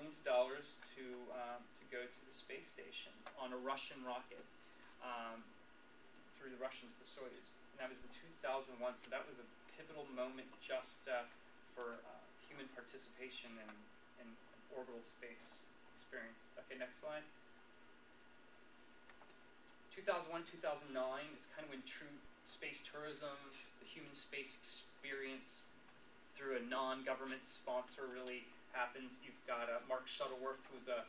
millions of dollars to go to the space station on a Russian rocket through the Russians, the Soyuz. And that was in 2001, so that was a pivotal moment just for human participation in orbital space experience. Okay, next slide. 2001, 2009 is kind of when true space tourism, the human space experience through a non-government sponsor really happens. You've got Mark Shuttleworth, who's a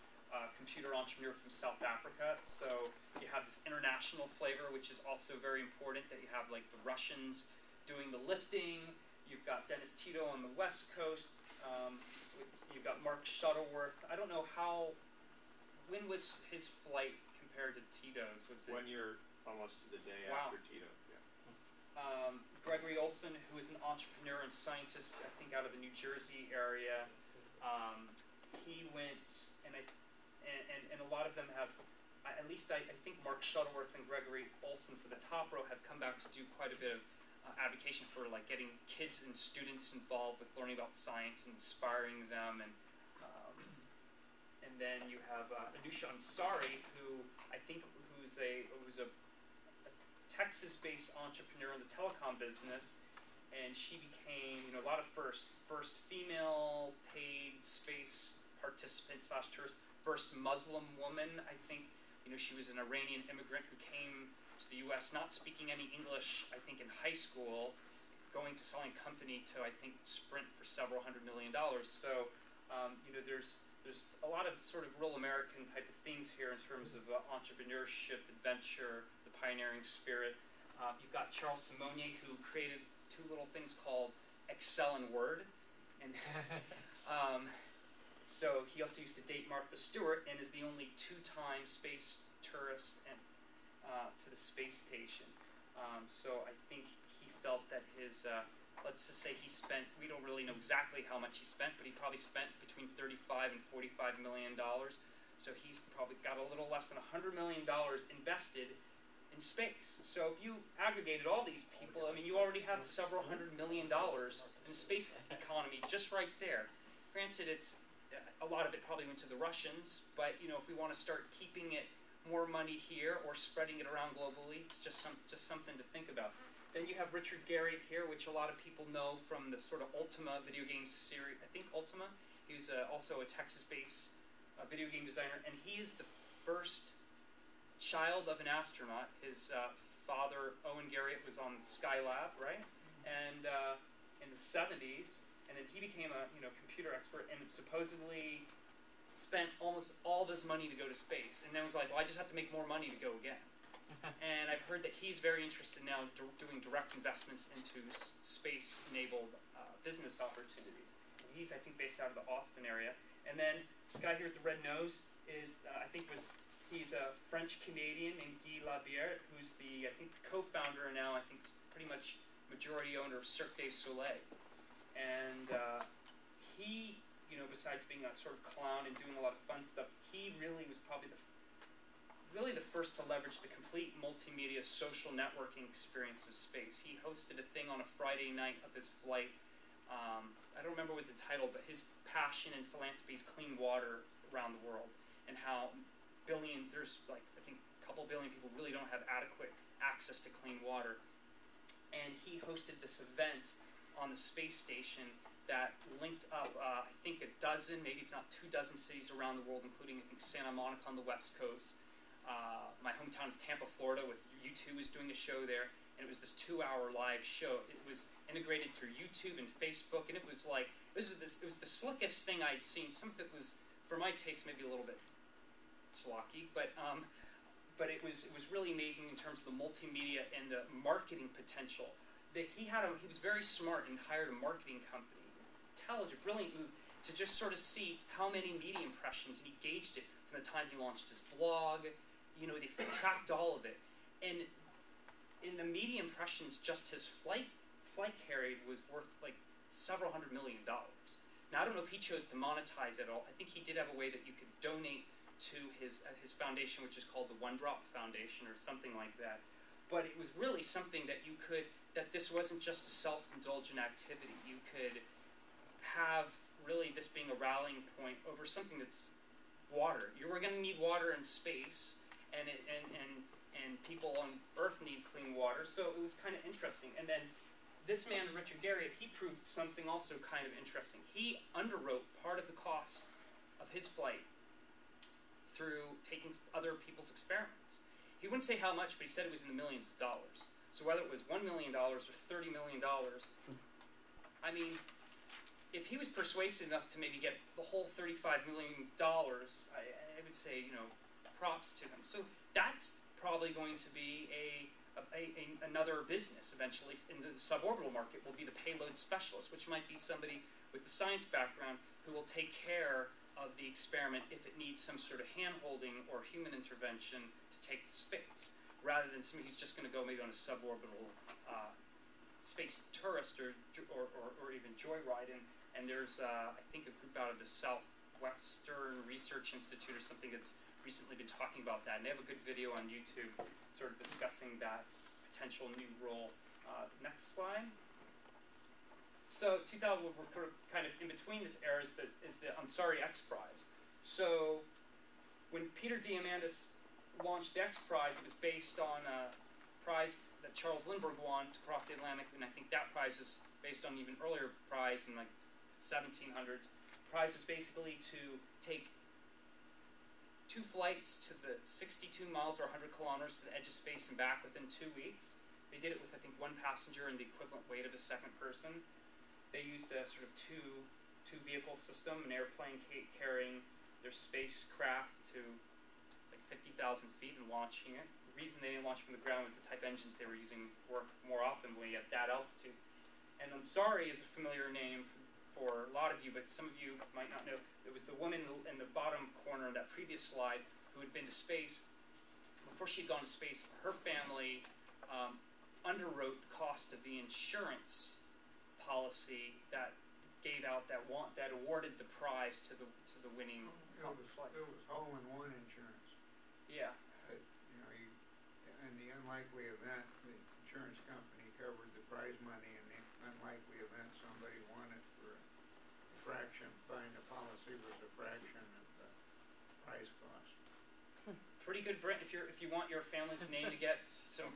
computer entrepreneur from South Africa. So you have this international flavor, which is also very important, that you have like the Russians doing the lifting. You've got Dennis Tito on the West Coast. You've got Mark Shuttleworth. I don't know when was his flight compared to Tito's? Was it 1 year, almost to the day wow. after Tito. Yeah. Gregory Olson, who is an entrepreneur and scientist, I think out of the New Jersey area. He went, and a lot of them have, at least I think Mark Shuttleworth and Gregory Olson for the top row have come back to do quite a bit of advocation for like getting kids and students involved with learning about science and inspiring them. And then you have Anusha Ansari, who I think who's a Texas-based entrepreneur in the telecom business, and she became, a lot of first female paid space participant / tourist, first Muslim woman. I think, she was an Iranian immigrant who came to the U.S. not speaking any English. I think in high school, going to selling company to I think Sprint for several $100 million. So, there's a lot of sort of real American type of themes here in terms of entrepreneurship, adventure, the pioneering spirit. You've got Charles Simonyi, who created two little things called Excel and Word. And so he also used to date Martha Stewart and is the only two-time space tourist to the space station. So I think he felt that his... let's just say he spent, we don't really know exactly how much he spent, but he probably spent between $35 and $45 million. So he's probably got a little less than $100 million invested in space. So if you aggregated all these people, I mean, you already have several $100 million in the space economy just right there. Granted, a lot of it probably went to the Russians, but if we want to start keeping it more money here or spreading it around globally, it's just something to think about. Then you have Richard Garriott here, which a lot of people know from the sort of Ultima video game series. I think Ultima. He's also a Texas-based video game designer, and he is the first child of an astronaut. His father, Owen Garriott, was on Skylab, right? And in the 70s, and then he became a computer expert, and supposedly spent almost all of his money to go to space, and then was like, well, I just have to make more money to go again. And I've heard that he's very interested now doing direct investments into space-enabled business opportunities. And he's, I think, based out of the Austin area. And then the guy here with the red nose is, he's a French-Canadian named Guy Labière, who's the co-founder and now, I think, pretty much majority owner of Cirque du Soleil. And he, besides being a sort of clown and doing a lot of fun stuff, he really was probably the first to leverage the complete multimedia social networking experience of space. He hosted a thing on a Friday night of his flight. I don't remember what was the title, but his passion and philanthropy is clean water around the world, and how there's like, I think a couple billion people really don't have adequate access to clean water. And he hosted this event on the space station that linked up, I think, a dozen, maybe if not 24 cities around the world, including, I think, Santa Monica on the West Coast. My hometown of Tampa, Florida, with U2 was doing a show there, and it was this 2-hour live show. It was integrated through YouTube and Facebook, and it was like, it was the slickest thing I'd seen. Some of it was, for my taste, maybe a little bit schlocky, but it was really amazing in terms of the multimedia and the marketing potential. That he was very smart and hired a marketing company, intelligent, brilliant move, to just sort of see how many media impressions, and he gauged it from the time he launched his blog. They tracked all of it. And in the media impressions, just his flight carried was worth like several $100 million. Now, I don't know if he chose to monetize it all. I think he did have a way that you could donate to his foundation, which is called the One Drop Foundation or something like that. But it was really something that this wasn't just a self-indulgent activity. You could have really this being a rallying point over something that's water. You were going to need water in space, and people on Earth need clean water, so it was kind of interesting. And then this man, Richard Garriott, he proved something also kind of interesting. He underwrote part of the cost of his flight through taking other people's experiments. He wouldn't say how much, but he said it was in the millions of dollars. So whether it was $1 million or $30 million, I mean, if he was persuasive enough to maybe get the whole $35 million, I would say, you know, props to him. So that's probably going to be another business eventually in the suborbital market, will be the payload specialist, which might be somebody with the science background who will take care of the experiment if it needs some sort of hand-holding or human intervention to take to space, rather than somebody who's just going to go maybe on a suborbital space tourist or even joyride. And there's, I think, a group out of the Southwestern Research Institute or something that's recently been talking about that, and they have a good video on YouTube sort of discussing that potential new role. Next slide. So 2000, we're kind of in between this era is the Ansari X Prize. So when Peter Diamandis launched the X Prize, it was based on a prize that Charles Lindbergh won to cross the Atlantic, and I think that prize was based on an even earlier prize in like 1700s. The prize was basically to take 2 flights to the 62 miles or 100 kilometers to the edge of space and back within 2 weeks. They did it with, I think, 1 passenger and the equivalent weight of a second person. They used a sort of two vehicle system, an airplane carrying their spacecraft to like 50,000 feet and launching it. The reason they didn't launch from the ground was the type engines they were using worked more optimally at that altitude. And Ansari is a familiar name for a lot of you, but some of you might not know. There was the woman in the bottom corner of that previous slide who had been to space. Before she had gone to space, her family underwrote the cost of the insurance policy that gave out that awarded the prize to the winning flight. It was hole-in-one insurance. Yeah. You know, in the unlikely event, the insurance company covered the prize money. In the unlikely event somebody won it for a fraction, buying the policy was a fraction of the prize cost. Pretty good, Brent. If you want your family's name to get some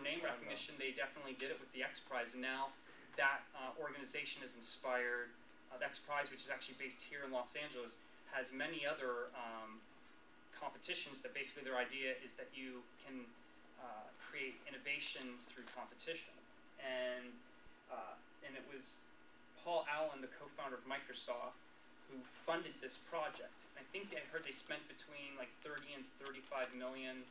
name recognition, they definitely did it with the X Prize. And now that organization has inspired the X Prize, which is actually based here in Los Angeles, has many other competitions that basically their idea is that you can create innovation through competition. And it was Paul Allen, the co-founder of Microsoft, who funded this project. I think I heard they spent between like 30 and 35 million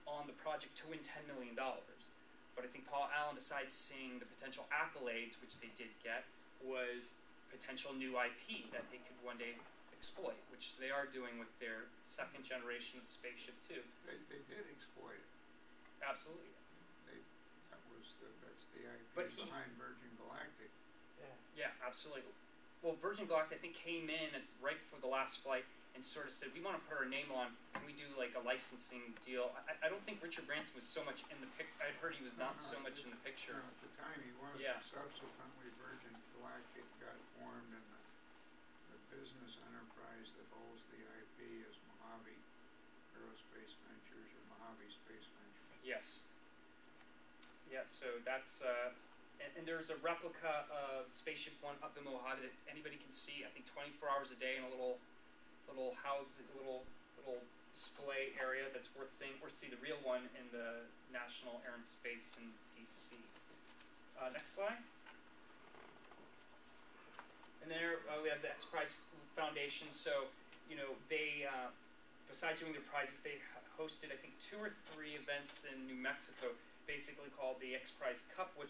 on the project to win $10 million. But I think Paul Allen, besides seeing the potential accolades, which they did get, was potential new IP that they could one day exploit, which they are doing with their second generation of Spaceship Two. They did exploit it. Absolutely. That's the IP behind Virgin Galactic. Yeah, absolutely. Well, Virgin Galactic, I think, came in right before the last flight and sort of said, we want to put our name on, can we do like a licensing deal? I don't think Richard Branson was so much in the picture. I'd heard he was not so much in the picture. No, at the time he was, yeah. But subsequently Virgin Galactic got formed, and the business enterprise that holds the IP is Mojave Aerospace Ventures or Mojave Space Ventures. Yes. Yeah, so that's... And there's a replica of Spaceship One up in Mojave that anybody can see. I think 24 hours a day in a little house, little display area that's worth seeing. Or see the real one in the National Air and Space in D.C. Next slide. And there we have the X Prize Foundation. So they besides doing their prizes, they hosted I think 2 or 3 events in New Mexico, basically called the X Prize Cup, which